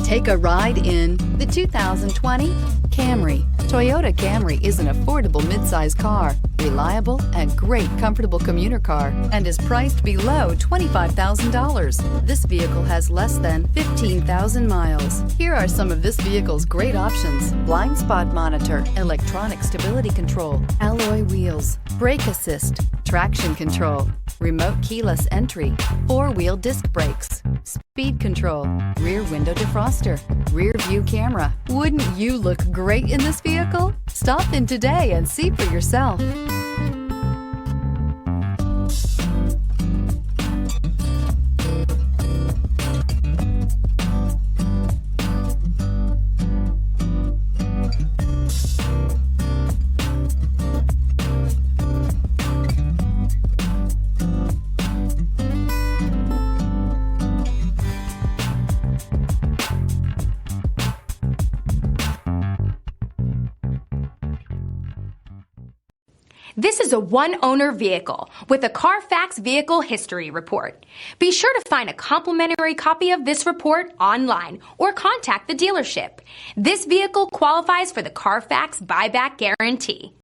Take a ride in the 2020 Camry. Toyota Camry is an affordable midsize car, reliable and great comfortable commuter car, and is priced below $25,000. This vehicle has less than 15,000 miles. Here are some of this vehicle's great options: blind spot monitor, electronic stability control, alloy wheels, brake assist, traction control, remote keyless entry, four-wheel disc brakes, speed control, rear window defroster, rear view camera. Wouldn't you look great in this vehicle? Stop in today and see for yourself. This is a one-owner vehicle with a CARFAX Vehicle History Report. Be sure to find a complimentary copy of this report online or contact the dealership. This vehicle qualifies for the CARFAX Buyback Guarantee.